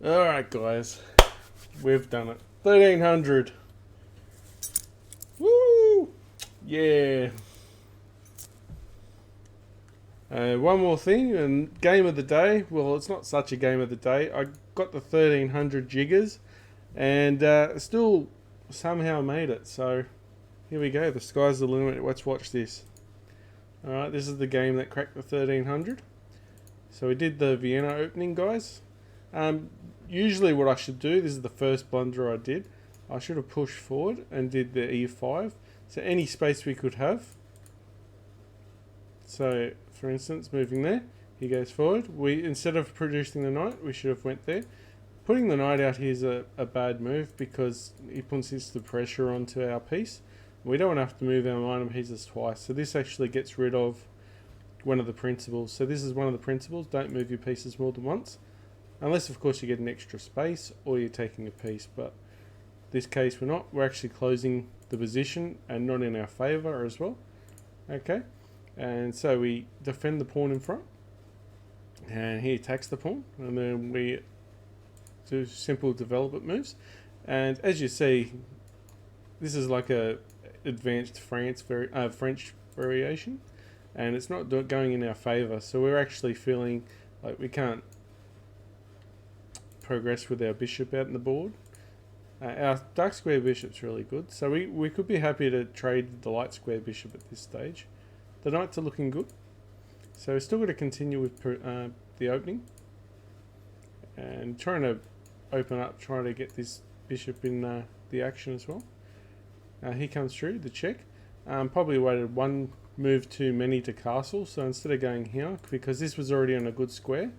Alright guys, we've done it. 1300. Woo! Yeah. One more thing, and game of the day. Well, it's not such a game of the day. I got the 1300 jiggers and still somehow made it. So here we go. The sky's the limit. Let's watch this. Alright, this is the game that cracked the 1300. So we did the Vienna opening, guys. Usually what I should do, this is the first blunder I did, I should have pushed forward and did the E5. So any space we could have. So for instance, moving there, he goes forward. We, instead of producing the knight, we should have went there. Putting the knight out here is a bad move because he puts the pressure onto our piece. We don't want to have to move our minor pieces twice. So this actually gets rid of one of the principles. So this is one of the principles, don't move your pieces more than once. Unless, of course, you get an extra space or you're taking a piece. But this case, we're not. We're actually closing the position and not in our favour as well. Okay. And so we defend the pawn in front. And he attacks the pawn. And then we do simple development moves. And as you see, this is like a advanced French variation. And it's not going in our favour. So we're actually feeling like we can't progress with our bishop out in the board. Our dark square bishop's really good, so we could be happy to trade the light square bishop at this stage. The knights are looking good, so we're still going to continue with the opening and trying to open up, trying to get this bishop in the action as well. He comes through the check. Probably waited one move too many to castle, so instead of going here, because this was already on a good square,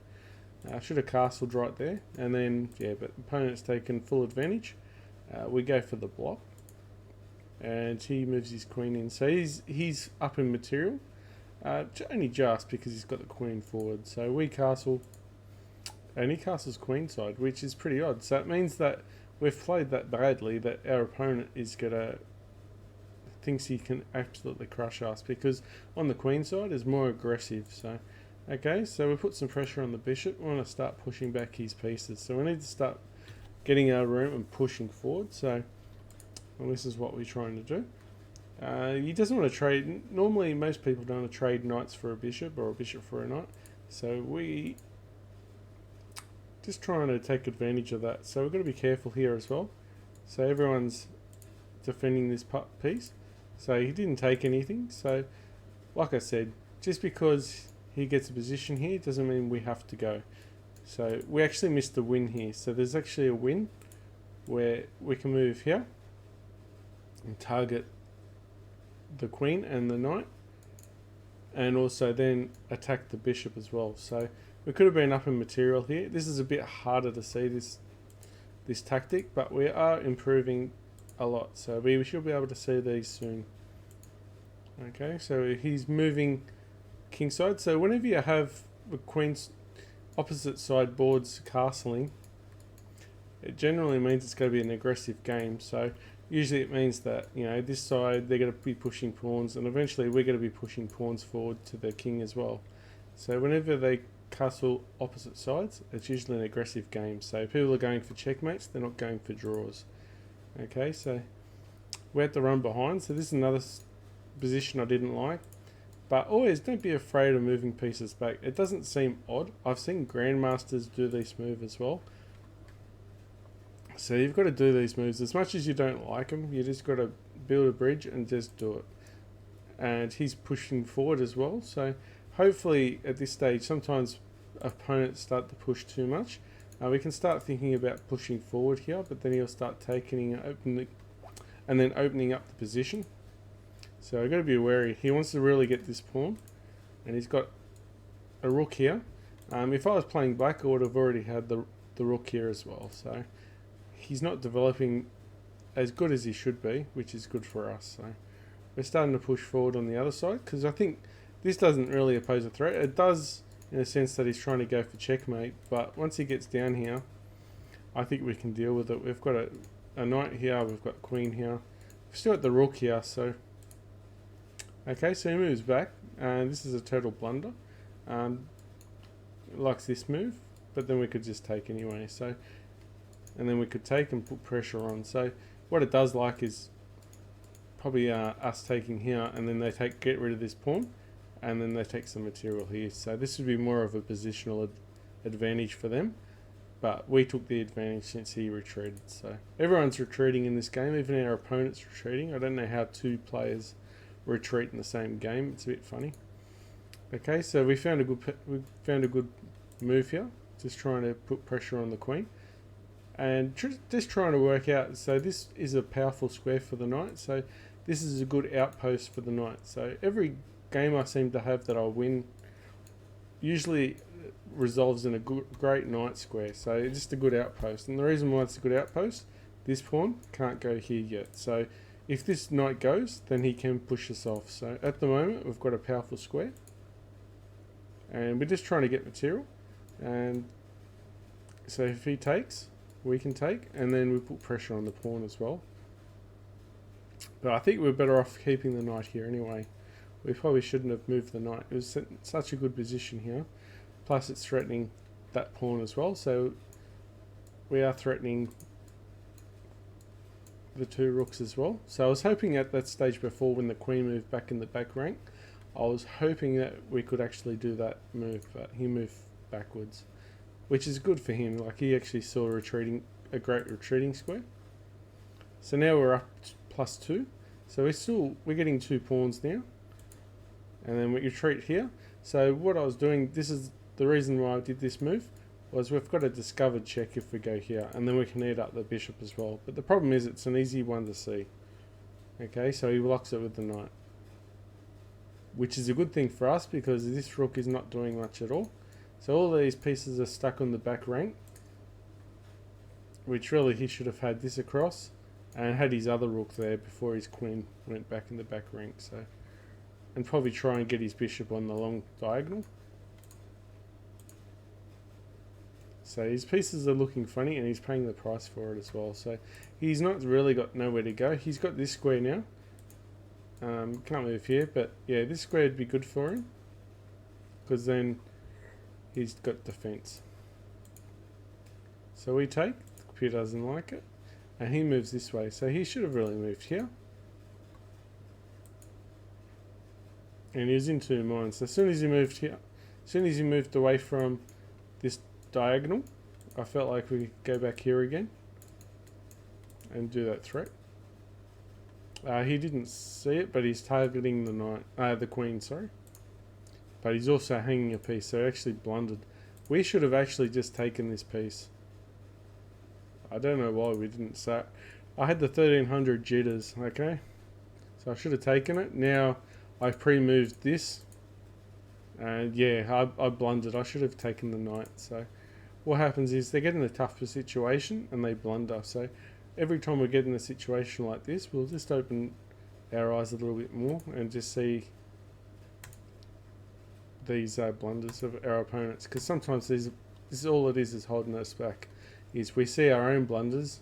I should have castled right there, and then, yeah, but opponent's taken full advantage. We go for the block, and he moves his queen in. So he's up in material, only just because he's got the queen forward. So we castle, and he castles queenside, which is pretty odd. So it means that we've played that badly that our opponent is thinks he can absolutely crush us, because on the queen side is more aggressive. So okay, so we put some pressure on the bishop. We want to start pushing back his pieces. So we need to start getting our room and pushing forward. So, well, this is what we're trying to do. He doesn't want to trade. Normally, most people don't want to trade knights for a bishop or a bishop for a knight. So we just trying to take advantage of that. So we've got to be careful here as well. So everyone's defending this piece. So he didn't take anything. So, like I said, just because he gets a position here doesn't mean we have to go. So we actually missed the win here. So there's actually a win where we can move here and target the queen and the knight, and also then attack the bishop as well. So we could have been up in material here. This is a bit harder to see, this tactic, but we are improving a lot. So we should be able to see these soon. Okay, so he's moving kingside. So whenever you have the queen's opposite side boards castling, it generally means it's going to be an aggressive game. So usually it means that, you know, this side they're going to be pushing pawns, and eventually we're going to be pushing pawns forward to the king as well. So whenever they castle opposite sides, it's usually an aggressive game. So people are going for checkmates, they're not going for draws. Okay, so we have to run behind. So this is another position I didn't like. But always don't be afraid of moving pieces back. It doesn't seem odd. I've seen grandmasters do this move as well. So you've got to do these moves. As much as you don't like them, you just got to build a bridge and just do it. And he's pushing forward as well. So hopefully at this stage, sometimes opponents start to push too much. We can start thinking about pushing forward here, but then he'll start taking and then opening up the position. So I've got to be wary. He wants to really get this pawn, and he's got a rook here. If I was playing black, I would have already had the rook here as well. So he's not developing as good as he should be, which is good for us. So we're starting to push forward on the other side, because I think this doesn't really pose a threat. It does in a sense that he's trying to go for checkmate, but once he gets down here, I think we can deal with it. We've got a knight here, we've got queen here. We've still got the rook here, so okay, so he moves back, and this is a total blunder. Likes this move. but then we could just take anyway. So, and then we could take and put pressure on. So what it does like is probably us taking here, and then they get rid of this pawn, and then they take some material here. So this would be more of a positional advantage for them, but we took the advantage since he retreated. So everyone's retreating in this game, even our opponent's retreating. I don't know how two players retreat in the same game. It's a bit funny. Okay, so we found a good move here, just trying to put pressure on the queen, and just trying to work out. So this is a powerful square for the knight, so this is a good outpost for the knight. So every game I seem to have that I win usually resolves in a great knight square, so it's just a good outpost. And the reason why it's a good outpost, this pawn can't go here yet, so if this knight goes, then he can push us off. So at the moment we've got a powerful square, and we're just trying to get material. And so if he takes, we can take, and then we put pressure on the pawn as well. But I think we're better off keeping the knight here anyway. We probably shouldn't have moved the knight. It was such a good position here. Plus it's threatening that pawn as well, so we are threatening the two rooks as well. So I was hoping at that stage before, when the queen moved back in the back rank, I was hoping that we could actually do that move, but he moved backwards, which is good for him. Like, he actually saw a great retreating square. So now we're up +2. So we're getting 2 pawns now, and then we retreat here. So what I was doing, this is the reason why I did this move, was we've got a discovered check if we go here, and then we can eat up the bishop as well. But the problem is it's an easy one to see. Okay, so he blocks it with the knight, which is a good thing for us because this rook is not doing much at all. So all these pieces are stuck on the back rank, which really he should have had this across and had his other rook there before his queen went back in the back rank. So, and probably try and get his bishop on the long diagonal. So his pieces are looking funny, and he's paying the price for it as well. So he's not really got nowhere to go. He's got this square now. Can't move here, but yeah, this square would be good for him, because then he's got defense. So we take, the computer doesn't like it, and he moves this way. So he should have really moved here. And he was in 2 minds. So as soon as he moved here, as soon as he moved away from this diagonal, I felt like we could go back here again and do that threat. He didn't see it, but he's targeting the queen, sorry. But he's also hanging a piece, so he actually blundered. We should have actually just taken this piece. I don't know why we didn't. So I had the 1300 jitters, okay? So I should have taken it. Now I pre-moved this, and yeah, I blundered. I should have taken the knight. So what happens is they get in a tougher situation and they blunder. So every time we get in a situation like this, we'll just open our eyes a little bit more and just see these blunders of our opponents, because sometimes this is all it is holding us back. Is we see our own blunders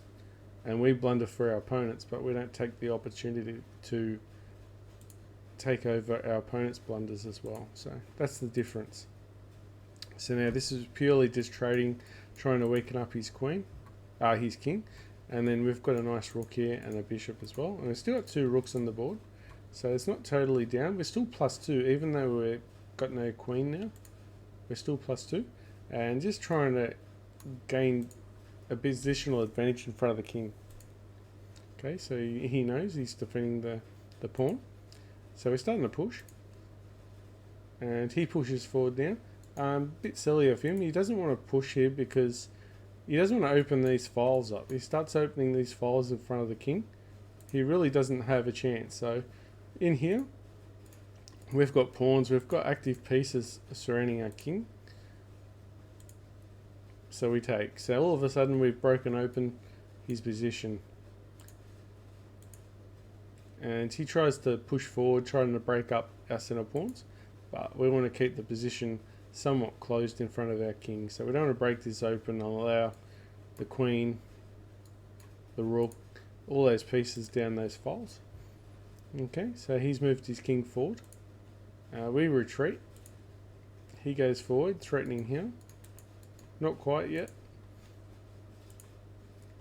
and we blunder for our opponents, but we don't take the opportunity to take over our opponent's blunders as well. So that's the difference. So now this is purely just trading, trying to weaken up his queen, his king, and then we've got a nice rook here and a bishop as well, and we've still got 2 rooks on the board, so it's not totally down. We're still +2, even though we've got no queen now. We're still +2, and just trying to gain a positional advantage in front of the king. Okay, so he knows he's defending the pawn. So we're starting to push, and he pushes forward now. Bit silly of him. He doesn't want to push here because he doesn't want to open these files up. He starts opening these files in front of the king. He really doesn't have a chance. So in here, we've got pawns. We've got active pieces surrounding our king. So we take. So all of a sudden we've broken open his position. And he tries to push forward, trying to break up our center pawns. But we want to keep the position somewhat closed in front of our king. So we don't want to break this open and allow the queen, the rook, all those pieces down those files. Okay, so he's moved his king forward. We retreat. He goes forward, threatening here. Not quite yet.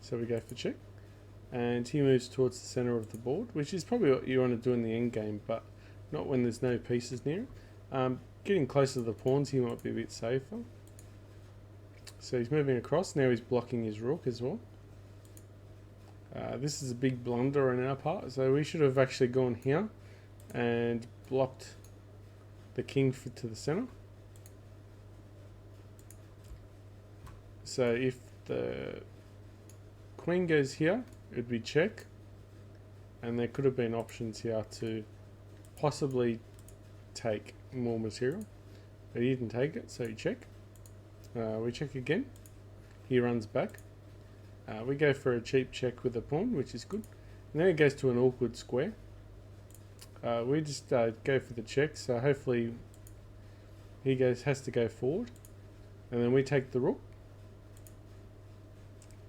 So we go for check. And he moves towards the centre of the board, which is probably what you want to do in the end game, but not when there's no pieces near him. Getting closer to the pawns, he might be a bit safer. So he's moving across. Now he's blocking his rook as well. This is a big blunder on our part, so we should have actually gone here and blocked the king to the centre. So if the queen goes here, it would be check, and there could have been options here to possibly take more material, but he didn't take it, so he check. We check again. He runs back. We go for a cheap check with a pawn, which is good. And then it goes to an awkward square. We just go for the check, so hopefully he has to go forward, and then we take the rook,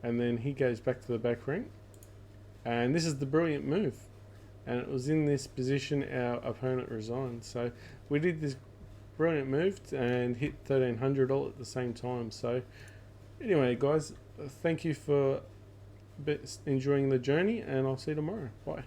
and then he goes back to the back rank. And this is the brilliant move, and it was in this position our opponent resigned. So we did this brilliant move and hit 1300 all at the same time. So anyway guys, thank you for enjoying the journey, and I'll see you tomorrow. Bye.